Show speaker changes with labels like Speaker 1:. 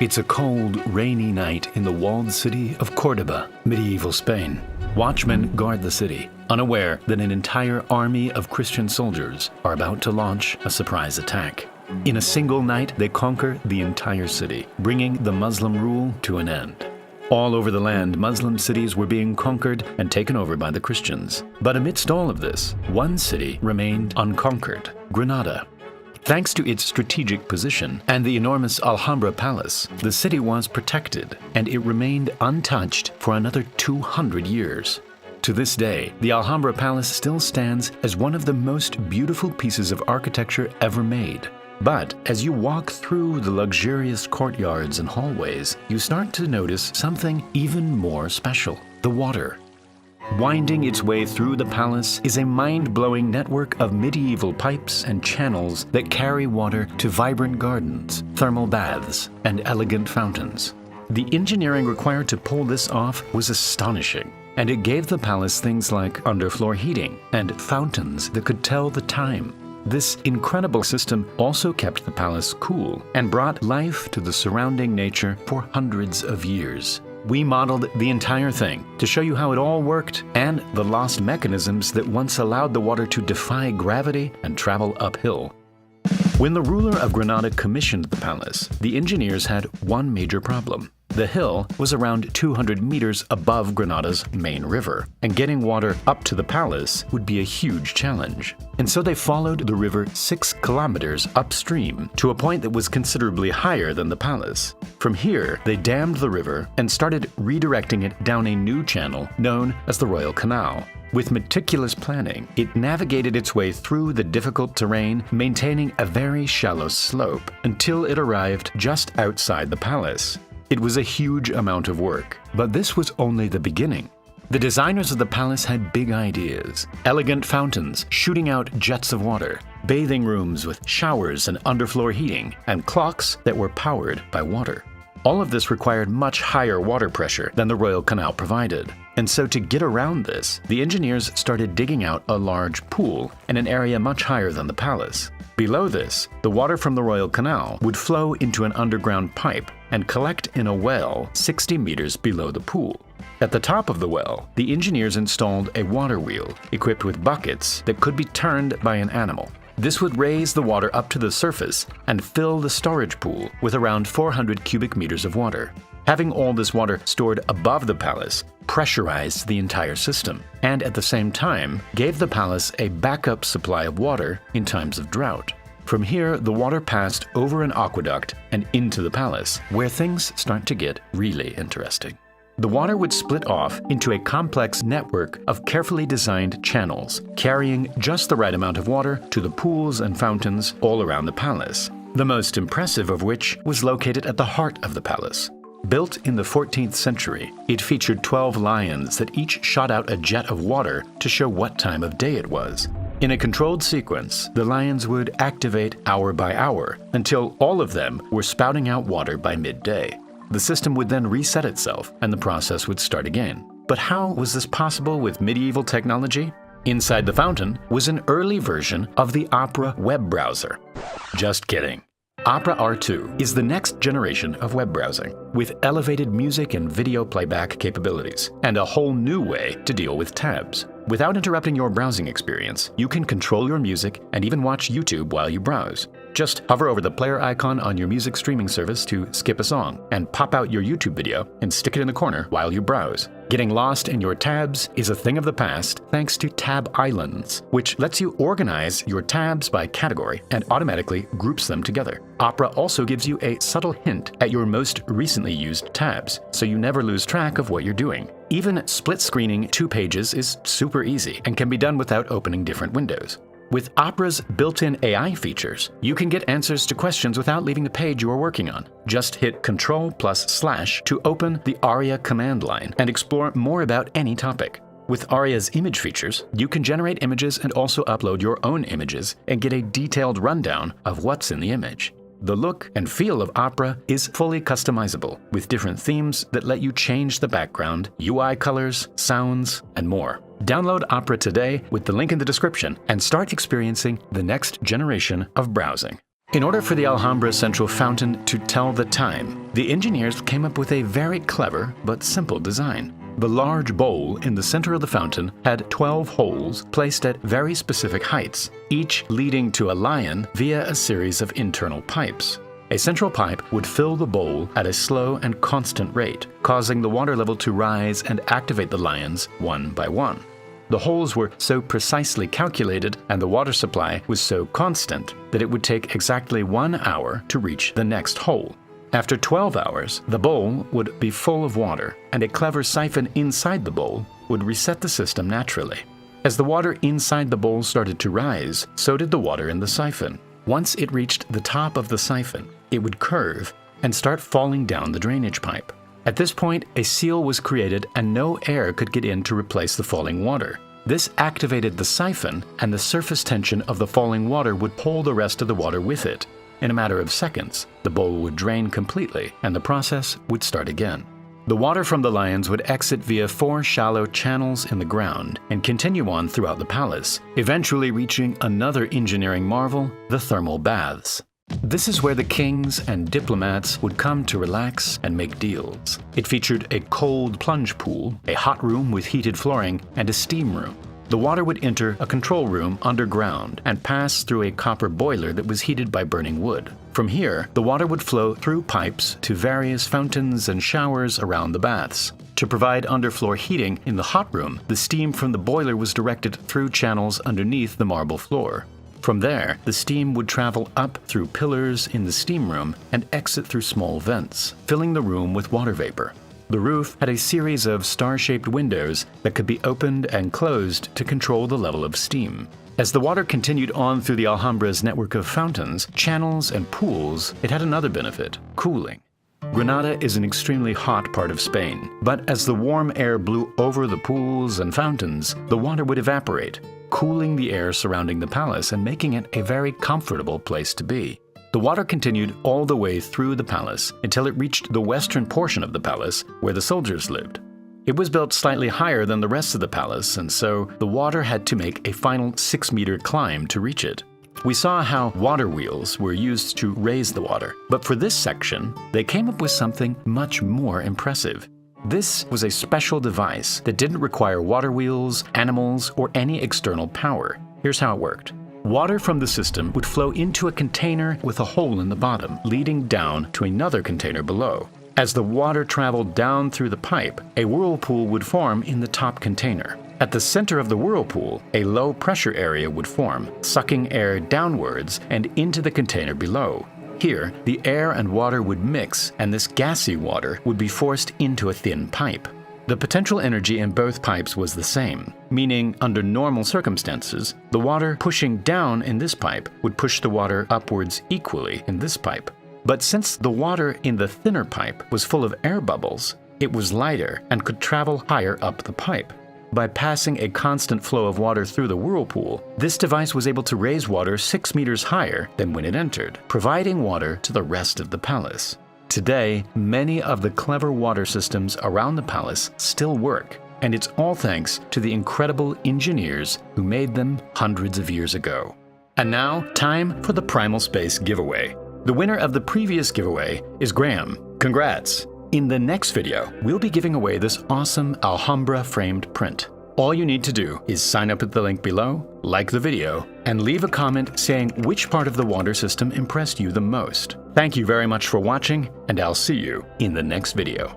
Speaker 1: It's a cold, rainy night in the walled city of Cordoba, medieval Spain. Watchmen guard the city, unaware that an entire army of Christian soldiers are about to launch a surprise attack. In a single night, they conquer the entire city, bringing the Muslim rule to an end. All over the land, Muslim cities were being conquered and taken over by the Christians. But amidst all of this, one city remained unconquered: Granada. Thanks to its strategic position and the enormous Alhambra Palace, the city was protected, and it remained untouched for another 200 years. To this day, the Alhambra Palace still stands as one of the most beautiful pieces of architecture ever made. But as you walk through the luxurious courtyards and hallways, you start to notice something even more special: the water. Winding its way through the palace is a mind-blowing network of medieval pipes and channels that carry water to vibrant gardens, thermal baths, and elegant fountains. The engineering required to pull this off was astonishing, and it gave the palace things like underfloor heating and fountains that could tell the time. This incredible system also kept the palace cool and brought life to the surrounding nature for hundreds of years. We modeled the entire thing to show you how it all worked and the lost mechanisms that once allowed the water to defy gravity and travel uphill. When the ruler of Granada commissioned the palace, the engineers had one major problem. The hill was around 200 meters above Granada's main river, and getting water up to the palace would be a huge challenge. And so they followed the river 6 kilometers upstream to a point that was considerably higher than the palace. From here, they dammed the river and started redirecting it down a new channel known as the Royal Canal. With meticulous planning, it navigated its way through the difficult terrain, maintaining a very shallow slope until it arrived just outside the palace. It was a huge amount of work, but this was only the beginning. The designers of the palace had big ideas: elegant fountains shooting out jets of water, bathing rooms with showers and underfloor heating, and clocks that were powered by water. All of this required much higher water pressure than the Royal Canal provided. And so to get around this, the engineers started digging out a large pool in an area much higher than the palace. Below this, the water from the Royal Canal would flow into an underground pipe and collect in a well 60 meters below the pool. At the top of the well, the engineers installed a water wheel equipped with buckets that could be turned by an animal. This would raise the water up to the surface and fill the storage pool with around 400 cubic meters of water. Having all this water stored above the palace pressurized the entire system, and at the same time gave the palace a backup supply of water in times of drought. From here, the water passed over an aqueduct and into the palace, where things start to get really interesting. The water would split off into a complex network of carefully designed channels, carrying just the right amount of water to the pools and fountains all around the palace, the most impressive of which was located at the heart of the palace. Built in the 14th century, it featured 12 lions that each shot out a jet of water to show what time of day it was. In a controlled sequence, the lions would activate hour by hour until all of them were spouting out water by midday. The system would then reset itself and the process would start again. But how was this possible with medieval technology? Inside the fountain was an early version of the Opera web browser. Just kidding. Opera R2 is the next generation of web browsing, with elevated music and video playback capabilities, and a whole new way to deal with tabs. Without interrupting your browsing experience, you can control your music and even watch YouTube while you browse. Just hover over the player icon on your music streaming service to skip a song, and pop out your YouTube video and stick it in the corner while you browse. Getting lost in your tabs is a thing of the past thanks to Tab Islands, which lets you organize your tabs by category and automatically groups them together. Opera also gives you a subtle hint at your most recently used tabs, so you never lose track of what you're doing. Even split screening 2 pages is super easy and can be done without opening different windows. With Opera's built-in AI features, you can get answers to questions without leaving the page you are working on. Just hit Ctrl+/ to open the Aria command line and explore more about any topic. With Aria's image features, you can generate images and also upload your own images and get a detailed rundown of what's in the image. The look and feel of Opera is fully customizable, with different themes that let you change the background, UI colors, sounds, and more. Download Opera today with the link in the description and start experiencing the next generation of browsing. In order for the Alhambra central fountain to tell the time, the engineers came up with a very clever but simple design. The large bowl in the center of the fountain had 12 holes placed at very specific heights, each leading to a lion via a series of internal pipes. A central pipe would fill the bowl at a slow and constant rate, causing the water level to rise and activate the lions one by one. The holes were so precisely calculated and the water supply was so constant that it would take exactly 1 hour to reach the next hole. After 12 hours, the bowl would be full of water, and a clever siphon inside the bowl would reset the system naturally. As the water inside the bowl started to rise, so did the water in the siphon. Once it reached the top of the siphon, it would curve and start falling down the drainage pipe. At this point, a seal was created and no air could get in to replace the falling water. This activated the siphon, and the surface tension of the falling water would pull the rest of the water with it. In a matter of seconds, the bowl would drain completely and the process would start again. The water from the lions would exit via 4 shallow channels in the ground and continue on throughout the palace, eventually reaching another engineering marvel, the thermal baths. This is where the kings and diplomats would come to relax and make deals. It featured a cold plunge pool, a hot room with heated flooring, and a steam room. The water would enter a control room underground and pass through a copper boiler that was heated by burning wood. From here, the water would flow through pipes to various fountains and showers around the baths. To provide underfloor heating in the hot room, the steam from the boiler was directed through channels underneath the marble floor. From there, the steam would travel up through pillars in the steam room and exit through small vents, filling the room with water vapor. The roof had a series of star-shaped windows that could be opened and closed to control the level of steam. As the water continued on through the Alhambra's network of fountains, channels, and pools, it had another benefit: cooling. Granada is an extremely hot part of Spain, but as the warm air blew over the pools and fountains, the water would evaporate, cooling the air surrounding the palace and making it a very comfortable place to be. The water continued all the way through the palace until it reached the western portion of the palace where the soldiers lived. It was built slightly higher than the rest of the palace, and so the water had to make a final 6-meter climb to reach it. We saw how water wheels were used to raise the water, but for this section, they came up with something much more impressive. This was a special device that didn't require water wheels, animals, or any external power. Here's how it worked. Water from the system would flow into a container with a hole in the bottom, leading down to another container below. As the water traveled down through the pipe, a whirlpool would form in the top container. At the center of the whirlpool, a low-pressure area would form, sucking air downwards and into the container below. Here, the air and water would mix, and this gassy water would be forced into a thin pipe. The potential energy in both pipes was the same, meaning under normal circumstances, the water pushing down in this pipe would push the water upwards equally in this pipe. But since the water in the thinner pipe was full of air bubbles, it was lighter and could travel higher up the pipe. By passing a constant flow of water through the whirlpool, this device was able to raise water 6 meters higher than when it entered, providing water to the rest of the palace. Today, many of the clever water systems around the palace still work, and it's all thanks to the incredible engineers who made them hundreds of years ago. And now, time for the Primal Space giveaway. The winner of the previous giveaway is Graham. Congrats! In the next video, we'll be giving away this awesome Alhambra framed print. All you need to do is sign up at the link below, like the video, and leave a comment saying which part of the water system impressed you the most. Thank you very much for watching, and I'll see you in the next video.